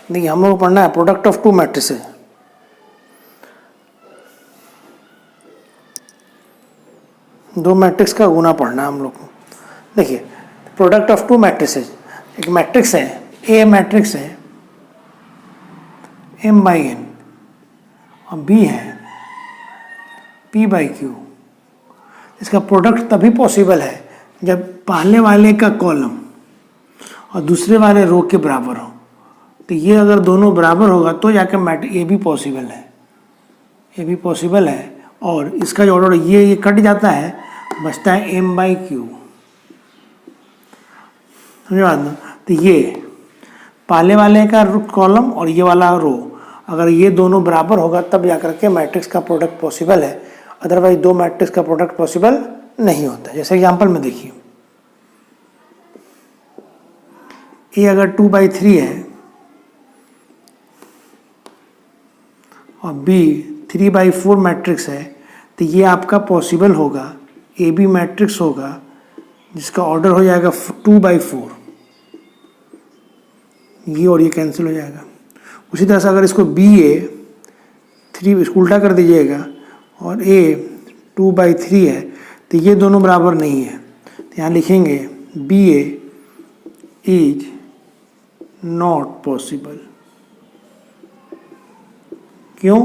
देखिए हम लोग को पढ़ना है प्रोडक्ट ऑफ टू मैट्रिसेस। दो मैट्रिक्स का गुना पढ़ना है हम लोग को। देखिए प्रोडक्ट ऑफ टू मैट्रिसेस, एक मैट्रिक्स है ए, मैट्रिक्स है m बाई n और b है p बाई q। इसका प्रोडक्ट तभी पॉसिबल है जब पहले वाले का कॉलम और दूसरे वाले रो के बराबर हो। तो ये अगर दोनों बराबर होगा तो जाकर मैट्रिक्स ए भी पॉसिबल है, ये भी पॉसिबल है। और इसका जो ऑर्डर ये कट जाता है, बचता है m बाई क्यू। समझ बात ना? तो ये पहले वाले का कॉलम और ये वाला रो, अगर ये दोनों बराबर होगा तब जाकर के मैट्रिक्स का प्रोडक्ट पॉसिबल है, अदरवाइज दो मैट्रिक्स का प्रोडक्ट पॉसिबल नहीं होता। जैसे एग्जांपल में देखिए, ए अगर 2/3 है और बी 3/4 मैट्रिक्स है, तो ये आपका पॉसिबल होगा, ए बी मैट्रिक्स होगा जिसका ऑर्डर हो जाएगा 2/4। ये और ये कैंसिल हो जाएगा। उसी तरह से अगर इसको बी ए 3, इसको उल्टा कर दीजिएगा, और ए 2/3 है, तो ये दोनों बराबर नहीं है। तो यहाँ लिखेंगे B A is not possible. क्यों?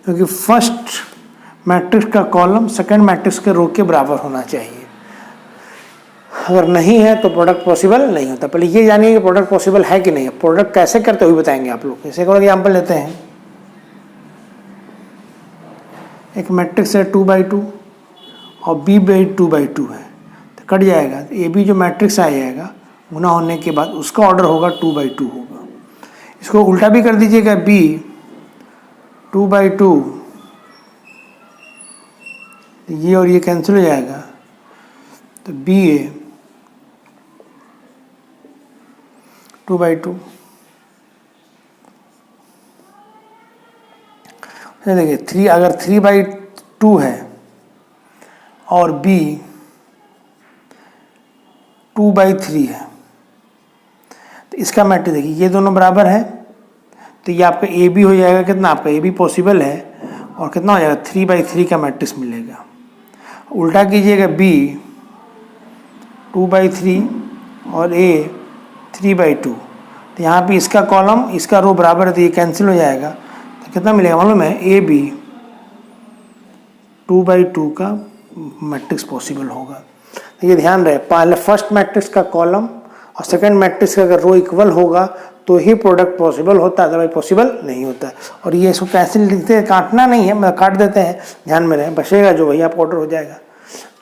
क्योंकि फर्स्ट मैट्रिक्स का कॉलम सेकंड मैट्रिक्स के रो के बराबर होना चाहिए। अगर नहीं है तो प्रोडक्ट पॉसिबल नहीं होता। पहले ये जानिए कि प्रोडक्ट पॉसिबल है कि नहीं है। प्रोडक्ट कैसे करते हुए बताएंगे आप लोग। जैसे एक और एग्जाम्पल लेते हैं, एक मैट्रिक्स है 2/2 और b बाई 2/2 है, तो कट जाएगा। तो ए बी जो मैट्रिक्स आ जाएगा गुना होने के बाद उसका ऑर्डर होगा 2/2 होगा। इसको उल्टा भी कर दीजिएगा, b 2/2, ये और ये कैंसिल हो जाएगा, तो बी ए 2/2। देखिए 3, अगर 3/2 है और b 2/3 है, तो इसका मैट्रिक्स देखिए ये दोनों बराबर है, तो ये आपका ए बी हो जाएगा। कितना आपका ए बी पॉसिबल है, और कितना हो जाएगा 3/3 का मैट्रिक्स मिलेगा। उल्टा कीजिएगा, b 2/3 और a 3/2, तो यहाँ पे इसका कॉलम इसका रो बराबर है, तो ये कैंसिल हो जाएगा। तो कितना मिलेगा मालूम है? ए बी 2/2 का मैट्रिक्स पॉसिबल होगा। तो ये ध्यान रहे, पहले फर्स्ट मैट्रिक्स का कॉलम और सेकंड मैट्रिक्स का अगर रो इक्वल होगा तो ही प्रोडक्ट पॉसिबल होता है, अदरवाइज पॉसिबल नहीं होता है। और ये इसको कैसे लिखते हैं, काटना नहीं है, मतलब काट देते हैं, ध्यान में रहे, बचेगा जो वही आपका ऑर्डर हो जाएगा।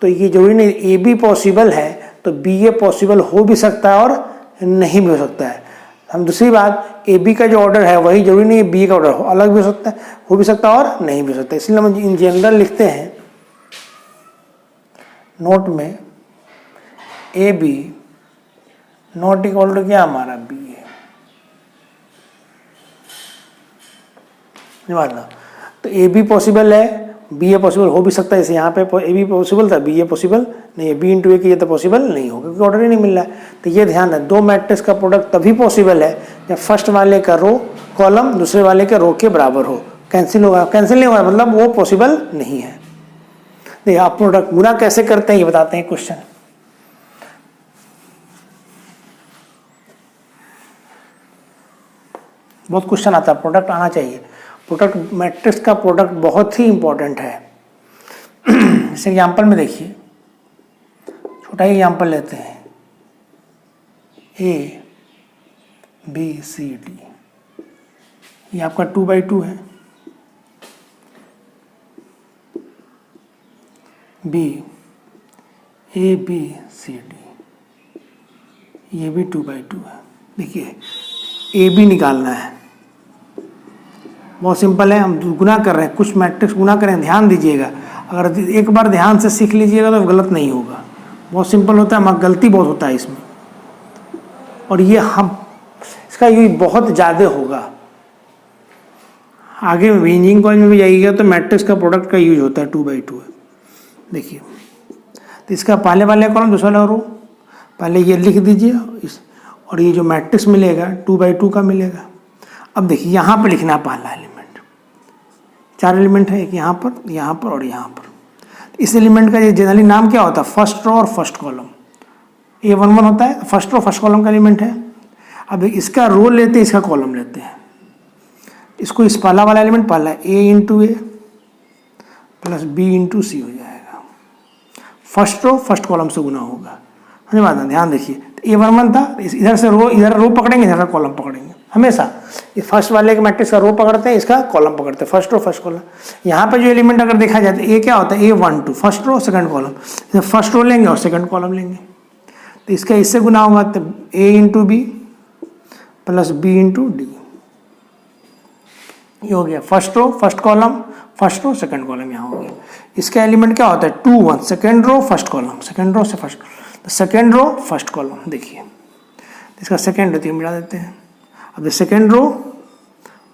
तो ये जरूरी नहीं ए बी पॉसिबल है तो बी ए पॉसिबल हो भी सकता है और नहीं भी हो सकता है। हम दूसरी बात, ए बी का जो ऑर्डर है वही जरूरी नहीं है बी का ऑर्डर हो, अलग भी हो सकता है, हो भी सकता है और नहीं भी हो सकता है। इसलिए हम इन जनरल लिखते हैं नोट में, A B not equal to क्या हमारा बी ए। ना तो ए बी पॉसिबल है, बी ए पॉसिबल हो भी सकता है। जैसे यहाँ पे ए बी पॉसिबल था, बी ए पॉसिबल नहीं है, बी इंटू ए की ये तो पॉसिबल नहीं होगा क्योंकि ऑर्डर ही नहीं मिल रहा है। तो ये ध्यान है, दो मैट्रिक्स का प्रोडक्ट तभी पॉसिबल है जब फर्स्ट वाले का रो कॉलम दूसरे वाले के रो के बराबर हो। कैंसिल होगा, कैंसिल नहीं होगा मतलब वो पॉसिबल नहीं है। देखिए आप प्रोडक्ट गुना कैसे करते हैं ये बताते हैं क्वेश्चन। बहुत क्वेश्चन आता है, प्रोडक्ट आना चाहिए। प्रोडक्ट मैट्रिक्स का प्रोडक्ट बहुत ही इंपॉर्टेंट है। इस एग्जाम्पल में देखिए, छोटा ही एग्जाम्पल लेते हैं, ए बी सी डी, ये आपका 2/2 है, B A B C D, ये भी 2/2 है। देखिए ए बी निकालना है, बहुत सिंपल है, हम गुना कर रहे हैं, कुछ मैट्रिक्स गुना करें, ध्यान दीजिएगा। अगर एक बार ध्यान से सीख लीजिएगा तो गलत नहीं होगा, बहुत सिंपल होता है, मगर गलती बहुत होता है इसमें। और ये हम इसका यूज बहुत ज़्यादा होगा, आगे में भी इंजीनियरिंग कॉलेज में भी जाइएगा तो मैट्रिक्स का प्रोडक्ट का यूज होता है 2/2 है। देखिए तो इसका पहले वाले कॉलम दूसरा वाला रो, पहले ये लिख दीजिए, और ये जो मैट्रिक्स मिलेगा 2/2 का मिलेगा। अब देखिए यहाँ पे लिखना है पहला एलिमेंट, 4 एलिमेंट है, एक यहाँ पर और यहाँ पर। इस एलिमेंट का जनरली नाम क्या होता है? फर्स्ट रो और फर्स्ट कॉलम। A11 होता है, फर्स्ट रो फर्स्ट कॉलम का एलिमेंट है। अब इसका रो लेते हैं, इसका कॉलम लेते हैं। इसको इस पहला वाला एलिमेंट पहला A into a plus B into c हो जाएगा। फर्स्ट रो फर्स्ट कॉलम से गुना होगा, समझ बात है? ध्यान देखिए, A11 था, इधर से रो, इधर रो पकड़ेंगे, इधर कॉलम पकड़ेंगे हमेशा। इस फर्स्ट वाले के मैट्रिक्स का रो पकड़ते हैं, इसका कॉलम पकड़ते हैं, फर्स्ट रो फर्स्ट कॉलम। यहाँ पे जो एलिमेंट अगर देखा जाए तो ए क्या होता है? A12 first row second column. First row लेंगे और सेकंड कॉलम लेंगे, तो इसका इससे गुना होगा तो A into B plus B into D. ये हो गया first row first column, first row second column यहाँ हो गया। इसका एलिमेंट क्या होता है? 2 1 second row first column, second row से फर्स्ट, तो सेकंड रो फर्स्ट कॉलम। देखिए इसका सेकंड रो मिला देते हैं। अब सेकंड रो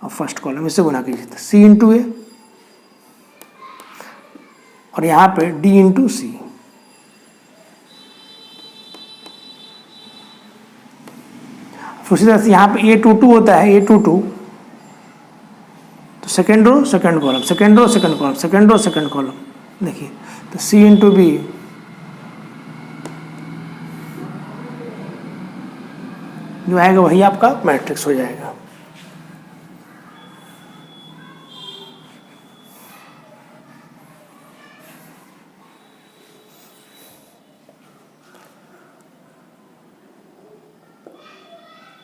और फर्स्ट कॉलम इससे गुना कीजिए तो C इंटू ए और यहाँ पे D इंटू सी। उसी तरह से यहाँ पे A22 होता है, A22 तो second row second column, second row second column, second row second column. देखिए तो C इंटू बी जो आएगा वही आपका मैट्रिक्स हो जाएगा।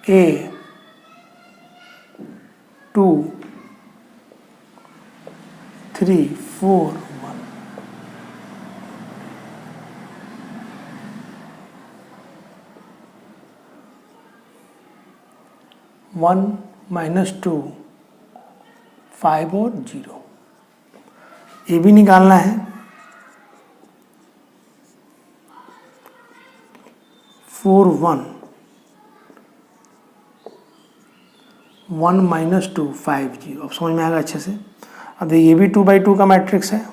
A 2 3 4 1 -2 5 और 0। ये भी निकालना है। 4 1 1 -2 5 0। अब समझ में आएगा अच्छे से। अब ये भी 2/2 का मैट्रिक्स है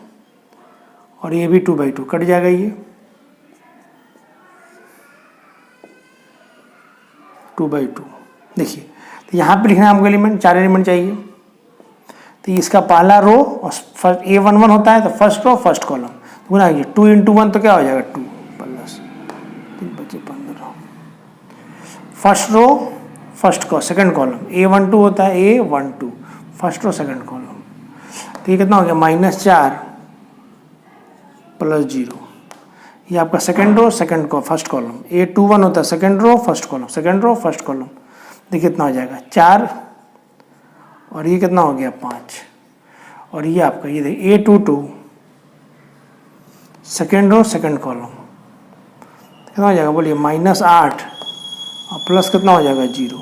और ये भी 2/2 कट जाएगा। ये 2/2 देखिए, तो यहाँ पे लिखना है हमको एलिमेंट, 4 एलिमेंट चाहिए। तो इसका पहला रो और फर्स्ट A11 होता है तो फर्स्ट रो फर्स्ट कॉलम गुना 2 इंटू 1 तो क्या हो जाएगा 2 प्लस 3 बचे 15। फर्स्ट रो फर्स्ट को सेकंड कॉलम A12 होता है, A12 first row second column. तो ये कितना हो गया -4 प्लस 0। ये आपका सेकंड रो सेकंड को फर्स्ट कॉलम। A21 होता है second row first column, second row first column. देखिए कितना हो जाएगा 4 और ये कितना हो गया 5। और ये आपका ये देखिए A22 second row second column कितना हो जाएगा बोलिए -8 और प्लस कितना हो जाएगा 0।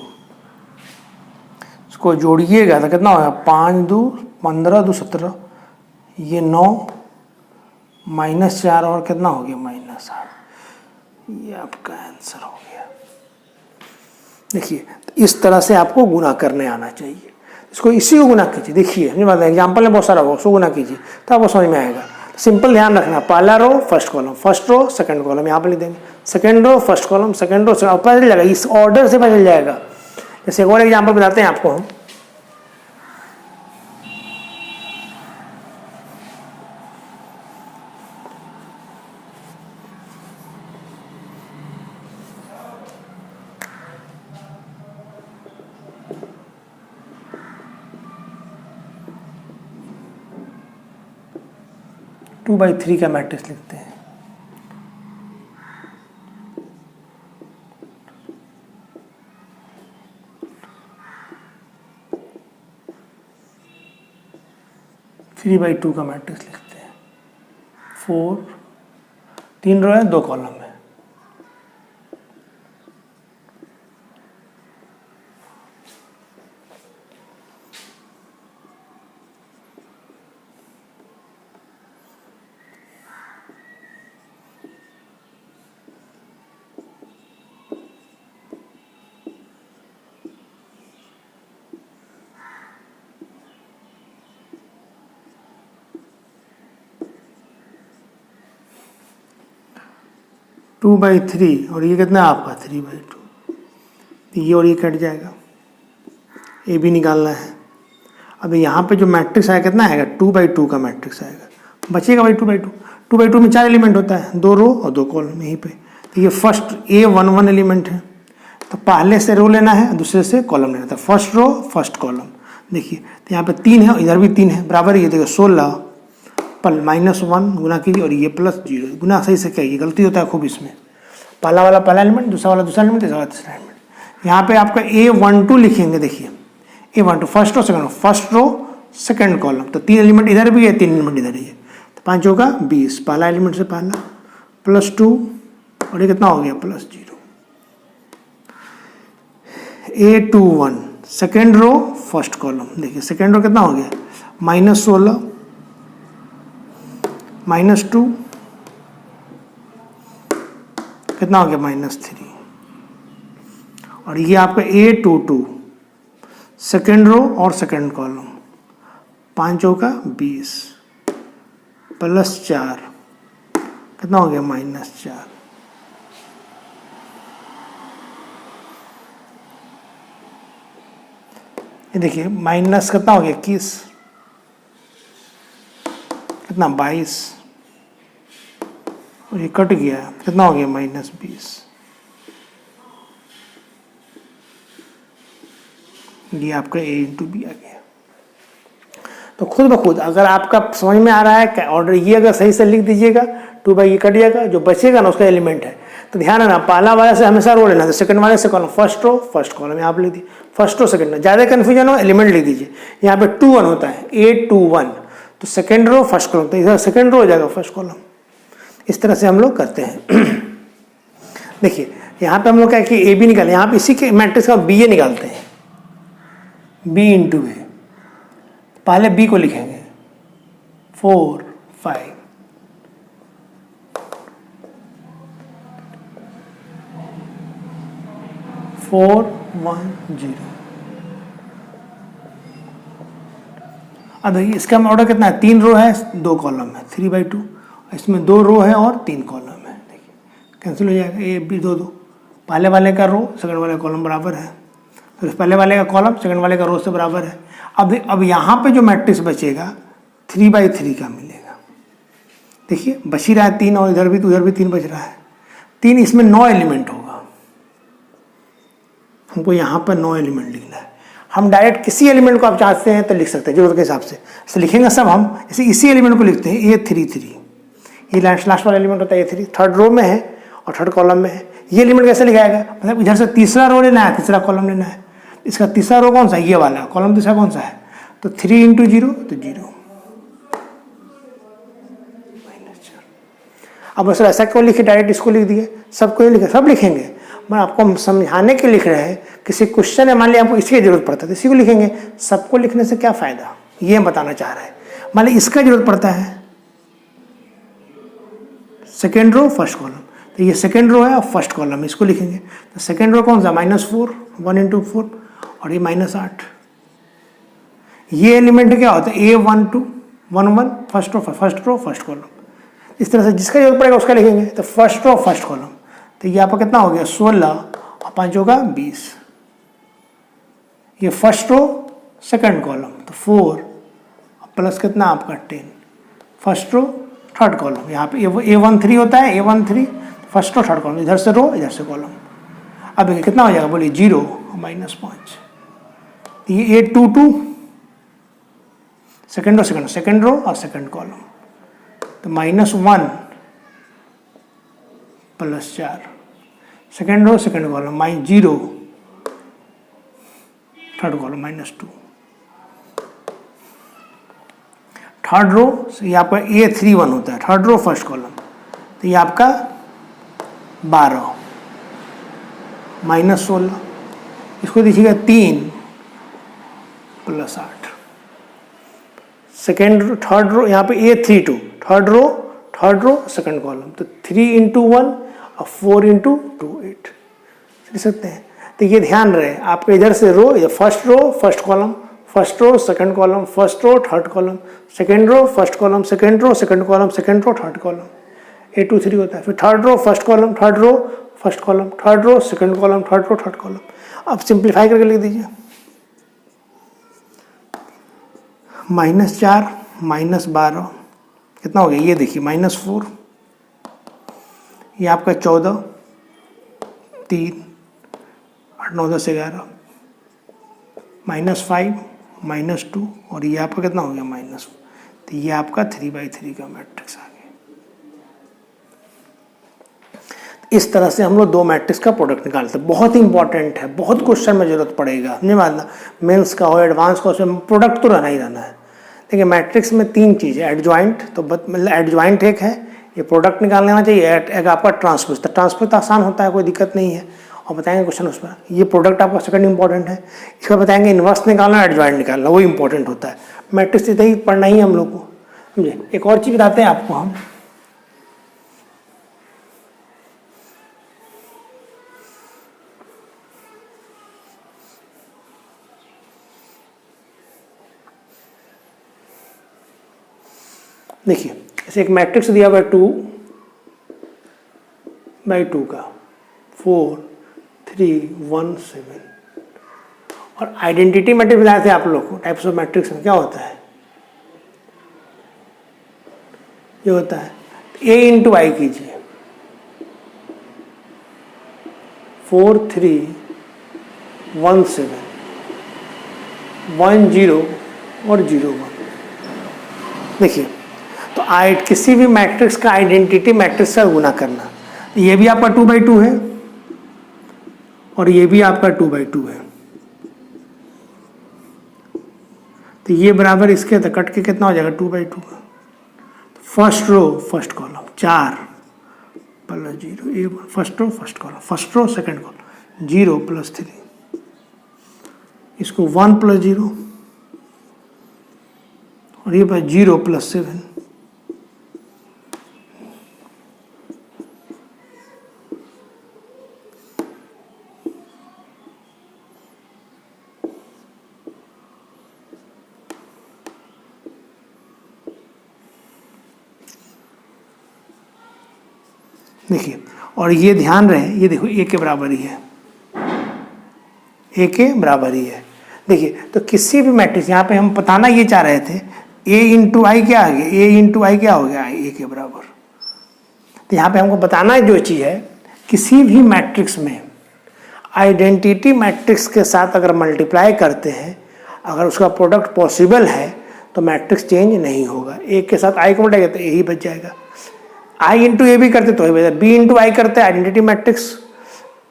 इसको जोड़िएगा तो कितना होगा 5 2 15 2 17, ये 9 -4 और कितना हो गया -8। ये आपका आंसर हो गया। देखिए इस तरह से आपको गुना करने आना चाहिए। इसको इसी को गुना कीजिए। देखिए एग्जाम्पल में बहुत सारा होगा, उसको गुना कीजिए तो आपको समझ में आएगा। सिंपल ध्यान रखना, पहला row first column, first row second column यहाँ पे लिख देंगे, second row first column, second row पता चल जाएगा, इस ऑर्डर से पता चल जाएगा। जैसे एक और एग्जाम्पल बताते हैं आपको हम। टू बाई 3 का मैट्रिक्स लिखते हैं। थ्री बाई 2 का मैट्रिक्स लिखते हैं। 4 3 रो है 2 कॉलम है। टू बाई 3 और ये कितना है आपका 3/2। ये और ये कट जाएगा, ए बी निकालना है। अब यहाँ पे जो मैट्रिक्स आएगा कितना आएगा, 2/2 का मैट्रिक्स आएगा, बचेगा भाई 2/2। 2/2 में 4 एलिमेंट होता है, 2 रो और 2 कॉलम यहीं पे। तो ये फर्स्ट A11 एलिमेंट है, तो पहले से रो लेना है, दूसरे से कॉलम लेना था। फर्स्ट रो फर्स्ट कॉलम, देखिए तो यहाँ पे 3 है और इधर भी 3 है, बराबर। ये देखो 16 पर -1 गुना कीजिए और ये +0 गुना। सही से क्या, ये गलती होता है खूब इसमें, पहला वाला पहला एलिमेंट, दूसरा वाला दूसरा एलिमेंट, तीसरा वाला तीसरा एलिमेंट। यहाँ पे आपका A12 लिखेंगे, देखिए A12 first row second row, first row second column, तो 3 एलिमेंट इधर भी है, 3 एलिमेंट इधर ही है, तो 5 होगा 20, पहला एलिमेंट से पहला +2 और ये कितना हो गया +0। A21 second row first column, देखिए सेकेंड रो कितना हो गया -16 -2 कितना हो गया -3। और ये आपका A22 सेकेंड रो और सेकेंड कॉलम, 5 होगा 20 +4 कितना हो गया -4। ये देखिए माइनस कितना हो गया 21, कितना 22 और ये कट गया, कितना हो गया -20। ये आपका A/B आ गया। तो खुद ब खुद अगर आपका समझ में आ रहा है क्या ऑर्डर, ये अगर सही से लिख दीजिएगा 2/, ये कट जाएगा, जो बचेगा ना उसका एलिमेंट है। तो ध्यान रखना, पहला वाले से हमेशा रो लेना, तो सेकंड वाले से column, first row first column यहाँ पे लिख दीजिए, फर्स्ट रो सेकंड रो, ज़्यादा कन्फ्यूजन हो एलिमेंट लिख दीजिए। यहाँ पे 2-1 होता है, A21 तो सेकंड रो फर्स्ट कॉलम, तो इधर सेकंड रो हो जाएगा फर्स्ट कॉलम। इस तरह से हम लोग करते हैं। देखिए यहाँ पे हम लोग क्या कि AB निकाले, यहाँ पे इसी के मैट्रिक्स का BA निकालते हैं, B/A। पहले B को लिखेंगे 4 5 4 1 0। अब देखिए इसका ऑर्डर कितना है, 3 रो है 2 कॉलम है, 3/2। इसमें 2 रो है और 3 कॉलम है, देखिए कैंसिल हो जाएगा, A/B 2 2। पहले वाले का रो सेकंड वाले कॉलम बराबर है, फिर पहले वाले का कॉलम सेकंड वाले का रो से बराबर है। अब यहाँ पे जो मैट्रिक्स बचेगा 3/3 का मिलेगा। देखिए बच ही रहा है 3 और इधर भी, तो उधर भी 3 बच रहा है। 3 इसमें 9 एलिमेंट होगा, हमको यहाँ पर 9 एलिमेंट लिखना है। हम डायरेक्ट किसी एलिमेंट को आप चाहते हैं तो लिख सकते हैं जरूरत के हिसाब से लिखेंगे सब हम। जैसे इसी एलिमेंट को लिखते हैं A33, ये लास्ट वाला एलिमेंट होता है A3, थर्ड रो में है और थर्ड कॉलम में है। ये एलिमेंट कैसे लिखाएगा, मतलब इधर से तीसरा रो लेना है, तीसरा कॉलम लेना है। इसका तीसरा रो कौन सा है, ये वाला, कॉलम तीसरा कौन सा है, तो 3 × 0 तो 0। अब सर ऐसा क्यों लिखे, डायरेक्ट इसको लिख दिए, सबको ही लिखे, सब लिखेंगे। मैं आपको समझाने के लिख रहे हैं, किसी क्वेश्चन है मान लिया आपको इसकी जरूरत पड़ता है तो इसी को लिखेंगे। सबको लिखने से क्या फायदा, ये बताना चाह रहा है। मान ली इसका जरूरत पड़ता है, सेकेंड रो फर्स्ट कॉलम, तो ये सेकेंड रो है और फर्स्ट कॉलम, इसको लिखेंगे। तो सेकेंड रो कौन सा, -4 1 × 4 और ये -8। ये एलिमेंट क्या होता है, A12 1 1 first row first column. इस तरह से जिसका जरूरत पड़ेगा उसका लिखेंगे। तो फर्स्ट रो फर्स्ट कॉलम, तो ये आपका कितना हो गया 16 और 5 होगा 20। ये फर्स्ट रो सेकंड कॉलम, तो 4 प्लस कितना आपका 10, फर्स्ट रो थर्ड कॉलम। यहाँ पे A13 होता है, A13 first row third column, इधर से रो इधर से कॉलम। अब कितना हो जाएगा बोलिए, 0 और -5। ये A22 सेकंड रो और सेकंड कॉलम, तो -1 +4 second row second column, -0 third column -2। Third row ये आपका A31 होता है, थर्ड रो फर्स्ट कॉलम, तो ये आपका 12 -16। इसको देखिएगा 3 + 8। सेकेंड थर्ड रो यहाँ पे A32 third row second column, तो 3 × 1 और 4 × 2 8 लिख सकते हैं। तो ये ध्यान रहे आपके इधर से row, first row first column, first row second column, first row third column, second row first column, second row second column, second row third column, A23 होता है। फिर third row first column, third row first column, third row second column, third row third column. अब simplify करके लिख दीजिए, -4 -12 कितना हो गया, ये देखिए -4, ये आपका 14, 3, 8 9 10 11, -5 -2 और ये आपका कितना हो गया -1, तो ये आपका 3/3 का मैट्रिक्स आ गया। इस तरह से हम लोग दो मैट्रिक्स का प्रोडक्ट निकालते हैं। बहुत ही इंपॉर्टेंट है, बहुत क्वेश्चन में जरूरत पड़ेगा, नहीं मानना मेंस का हो एडवांस का, उसमें प्रोडक्ट तो रहना ही रहना है। देखिए मैट्रिक्स में 3 चीज़ है, एडजॉइंट, तो मतलब एडजॉइंट एक है, ये प्रोडक्ट निकाल लेना चाहिए, एक आपका ट्रांसपोज, तो ट्रांसपोज तो आसान होता है, कोई दिक्कत नहीं है, और बताएंगे क्वेश्चन उस पर। ये प्रोडक्ट आपका सेकंड इंपॉर्टेंट है, इसका बताएंगे इन्वर्स निकालना, एडजॉइंट निकालना, वो इंपॉर्टेंट होता है। मैट्रिक्स इतना ही पढ़ना ही हम लोग को, समझे। एक और चीज़ बताते हैं आपको हम, देखिए ऐसे एक मैट्रिक्स दिया हुआ है 2/2 का, 4 3 1 7, और आइडेंटिटी मैट्रिक्स बताए थे आप लोग को, टाइप्स ऑफ मैट्रिक्स में क्या होता है, ये होता है A इंटू आई कीजिए, 4 3 1 7 1 0 और 0 1। देखिए तो किसी भी मैट्रिक्स का आइडेंटिटी मैट्रिक्स से गुना करना, ये भी आपका 2/2 है और ये भी आपका 2/2 है, तो ये बराबर इसके, तो कट के कितना हो जाएगा 2/2 का। First row first column 4 + 0, first row first column, first row second column 0 + 3, इसको 1 + 0 और ये 0 + 7, देखिए। और ये ध्यान रहे, ये देखो A के बराबर ही है, A के बराबर ही है। देखिए तो किसी भी मैट्रिक्स, यहाँ पे हम बताना ये चाह रहे थे, A इंटू आई क्या आ गया, A इंटू आई क्या हो गया, A के बराबर। तो यहाँ पे हमको बताना जो चीज़ है, किसी भी मैट्रिक्स में आइडेंटिटी मैट्रिक्स के साथ अगर मल्टीप्लाई करते हैं, अगर उसका प्रोडक्ट पॉसिबल है तो मैट्रिक्स चेंज नहीं होगा। A के साथ आई को मल्टीप्लाई करते यही बच जाएगा, आई इंटू ए भी करते तो वही बच जाएगा, बी इंटू आई करते आइडेंटिटी मैट्रिक्स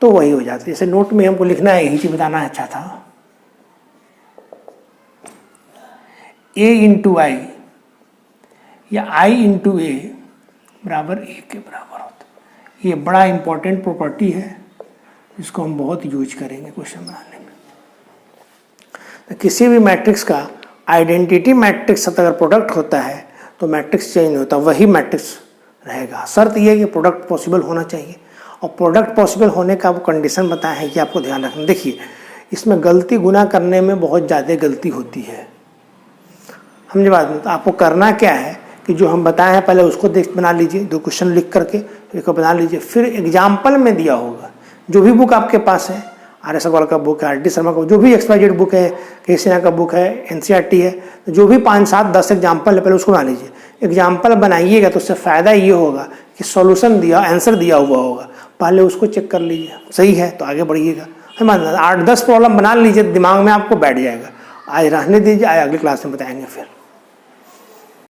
तो वही हो जाता है। जैसे नोट में हमको लिखना है, यही चीज बताना अच्छा था, A इंटू आई या आई इंटू ए बराबर A के बराबर होता है। ये बड़ा इंपॉर्टेंट प्रॉपर्टी है, जिसको हम बहुत यूज करेंगे क्वेश्चन बनाने में। तो किसी भी मैट्रिक्स का आइडेंटिटी मैट्रिक्स साथ अगर प्रोडक्ट होता है तो मैट्रिक्स चेंज नहीं होता, वही मैट्रिक्स रहेगा। शर्त यह है कि प्रोडक्ट पॉसिबल होना चाहिए, और प्रोडक्ट पॉसिबल होने का वो कंडीशन बताया है कि आपको ध्यान रखना। देखिए इसमें गलती गुना करने में बहुत ज़्यादा गलती होती है, समझे बात में। तो आपको करना क्या है कि जो हम बताए हैं पहले उसको बना लीजिए, 2 क्वेश्चन लिख करके इसको बना लीजिए, फिर एग्जाम्पल में दिया होगा जो भी बुक आपके पास है, RS अग्रवाल का बुक है, RD शर्मा का, जो भी XYZ बुक है, के सिन्हा का बुक है, NCERT है, तो जो भी 5 7 10 एग्जाम्पल है पहले उसको बना लीजिए। एग्जाम्पल बनाइएगा तो उससे फ़ायदा ये होगा कि सॉल्यूशन दिया, आंसर दिया हुआ होगा, पहले उसको चेक कर लीजिए, सही है तो आगे बढ़िएगा। 8 10 प्रॉब्लम बना लीजिए, दिमाग में आपको बैठ जाएगा। आज रहने दीजिए, आज अगली क्लास में बताएंगे फिर।